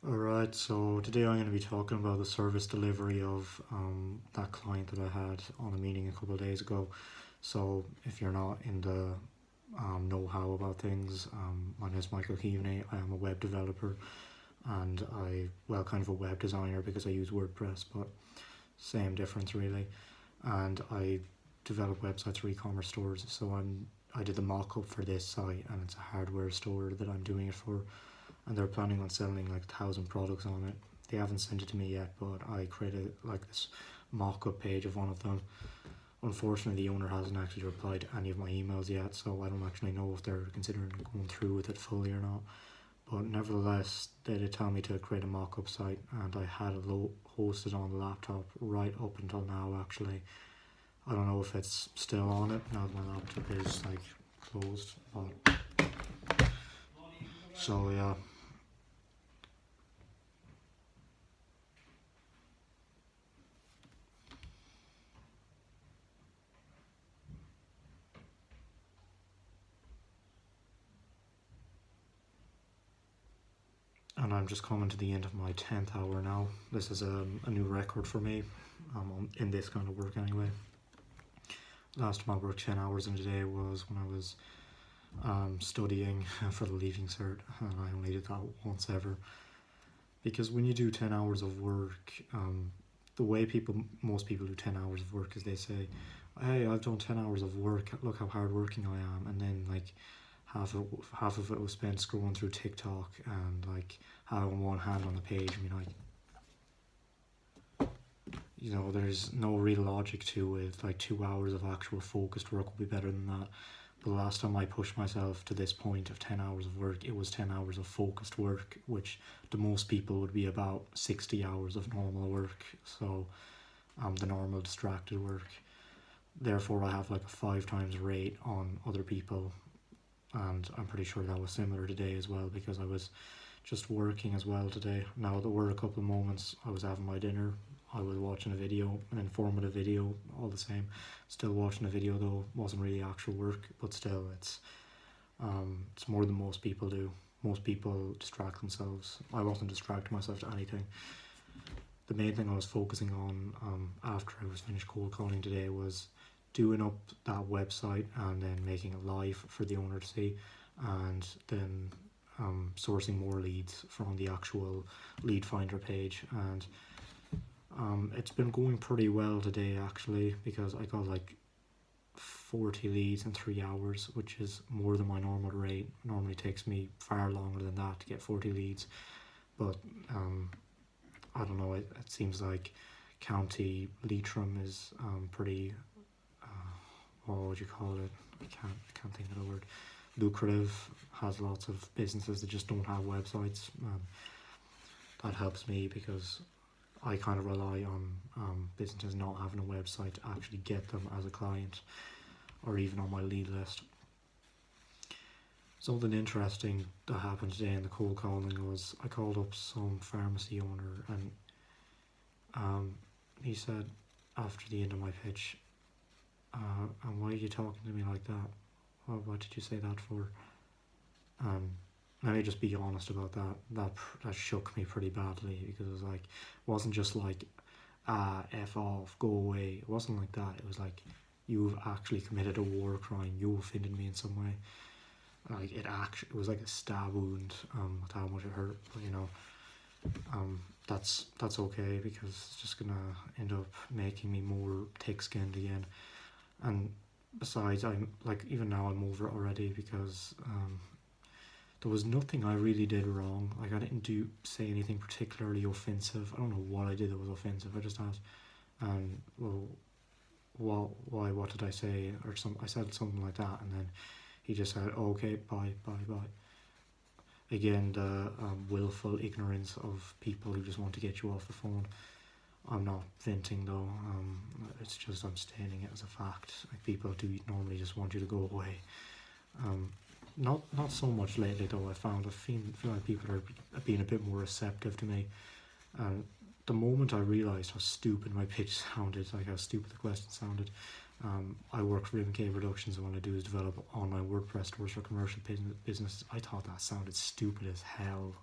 Alright, so today I'm going to be talking about the service delivery of that client that I had on a meeting a couple of days ago. So if you're not in the know-how about things, my name is Michael Keaveney. I am a web developer and kind of a web designer because I use WordPress, but same difference really. And I develop websites for e-commerce stores. So I did the mock-up for this site, and it's a hardware store that I'm doing it for, and they're planning on selling like 1,000 products on it. They haven't sent it to me yet, but I created like this mock-up page of one of them. Unfortunately, the owner hasn't actually replied to any of my emails yet, so I don't actually know if they're considering going through with it fully or not. But nevertheless, they did tell me to create a mock-up site, and I had it hosted on the laptop right up until now actually. I don't know if it's still on it now that my laptop is like closed, but so yeah. And I'm just coming to the end of my 10th hour now. This is a new record for me in this kind of work anyway. Last time I worked 10 hours in a day was when I was studying for the Leaving Cert, and I only did that once ever. Because when you do 10 hours of work, the way most people do 10 hours of work is they say, hey, I've done 10 hours of work, look how hardworking I am, and then like half of it was spent scrolling through TikTok and like having one hand on the page. I mean, like, there's no real logic to it. Like 2 hours of actual focused work would be better than that. But the last time I pushed myself to this point of 10 hours of work, it was 10 hours of focused work, which to most people would be about 60 hours of normal work. So the normal distracted work. Therefore, I have like a 5 times rate on other people, and I'm pretty sure that was similar today as well, because I was just working as well today. Now there were a couple of moments I was having my dinner, I was watching a video, an informative video, all the same. Still watching a video though, wasn't really actual work, but still it's more than most people do. Most people distract themselves. I wasn't distracting myself to anything. The main thing I was focusing on after I was finished cold calling today was doing up that website and then making it live for the owner to see, and then sourcing more leads from the actual lead finder page. And it's been going pretty well today actually, because I got like 40 leads in 3 hours, which is more than my normal rate. Normally takes me far longer than that to get 40 leads, but I don't know, it seems like County Leitrim is pretty what would you call it? I can't think of the word. Lucrative, has lots of businesses that just don't have websites. That helps me because I kind of rely on businesses not having a website to actually get them as a client or even on my lead list. Something interesting that happened today in the cold calling was I called up some pharmacy owner, and he said after the end of my pitch, and why are you talking to me like that? What did you say that for? Let me just be honest about that. That shook me pretty badly, because it was like, it wasn't just like, F off, go away. It wasn't like that. It was like, you've actually committed a war crime. You offended me in some way. Like it was like a stab wound. With how much it hurt. But that's okay, because it's just gonna end up making me more thick-skinned again. And besides, I'm like, even now I'm over it already, because there was nothing I really did wrong. Like I didn't say anything particularly offensive. I don't know what I did that was offensive. I just asked, well, what did I say? I said something like that, and then he just said, oh, okay, bye. Again, the willful ignorance of people who just want to get you off the phone. I'm not venting though, it's just I'm stating it as a fact. Like people do normally just want you to go away. Not so much lately though. I feel like people are being a bit more receptive to me. And the moment I realised how stupid my pitch sounded, like how stupid the question sounded, I work for MK Productions, and what I do is develop online WordPress stores for commercial businesses. I thought that sounded stupid as hell.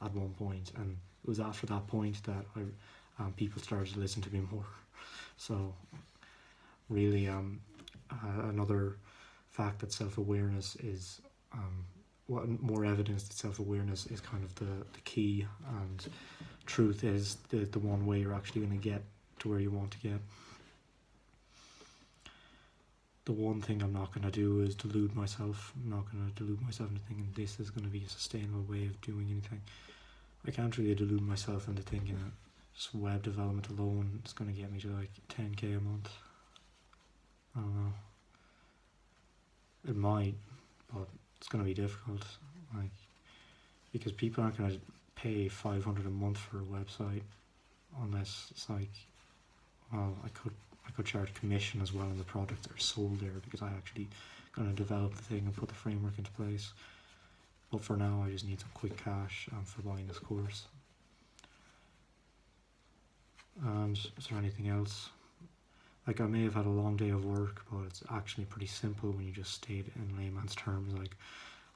at one point, and it was after that point that people started to listen to me more. So really, another fact that self-awareness is more evidence that self-awareness is kind of the key, and truth is the one way you're actually going to get to where you want to get. The one thing I'm not going to do is delude myself. I'm not going to delude myself into thinking this is going to be a sustainable way of doing anything. I can't really delude myself into thinking that just web development alone is going to get me to like 10k a month. I don't know. It might, but it's going to be difficult. Like, because people aren't going to pay 500 a month for a website unless it's like, well, I could charge commission as well on the products that are sold there, because I actually going to develop the thing and put the framework into place. But for now, I just need some quick cash for buying this course. And is there anything else? Like, I may have had a long day of work, but it's actually pretty simple when you just state it in layman's terms. Like,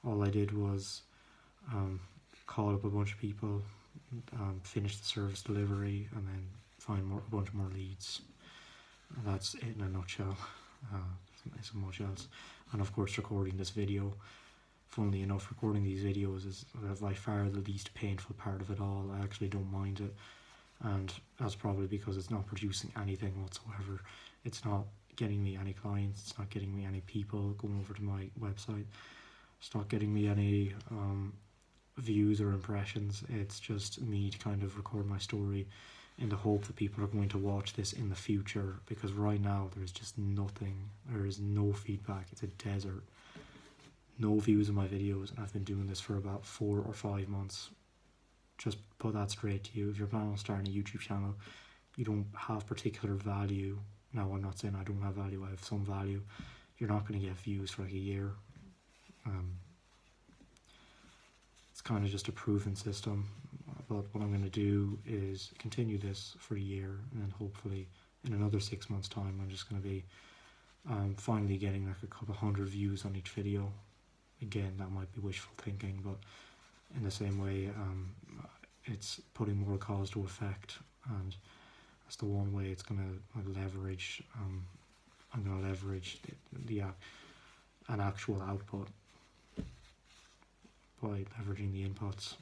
all I did was call up a bunch of people, finish the service delivery, and then find a bunch more leads. That's it in a nutshell. It's much else. And of course, recording this video. Funnily enough, recording these videos is by far the least painful part of it all. I actually don't mind it, and that's probably because it's not producing anything whatsoever. It's not getting me any clients, it's not getting me any people going over to my website, it's not getting me any views or impressions. It's just me to kind of record my story in the hope that people are going to watch this in the future, because right now there's just nothing. There is no feedback. It's a desert. No views of my videos, and I've been doing this for about 4 or 5 months. Just put that straight to you. If you're planning on starting a YouTube channel, you don't have particular value. Now, I'm not saying I don't have value, I have some value. You're not going to get views for like a year. It's kind of just a proven system. But what I'm going to do is continue this for a year, and then hopefully in another 6 months' time, I'm just going to be finally getting like a couple hundred views on each video. Again, that might be wishful thinking, but in the same way, it's putting more cause to effect, and that's the one way it's going to leverage. I'm going to leverage an actual output by leveraging the inputs.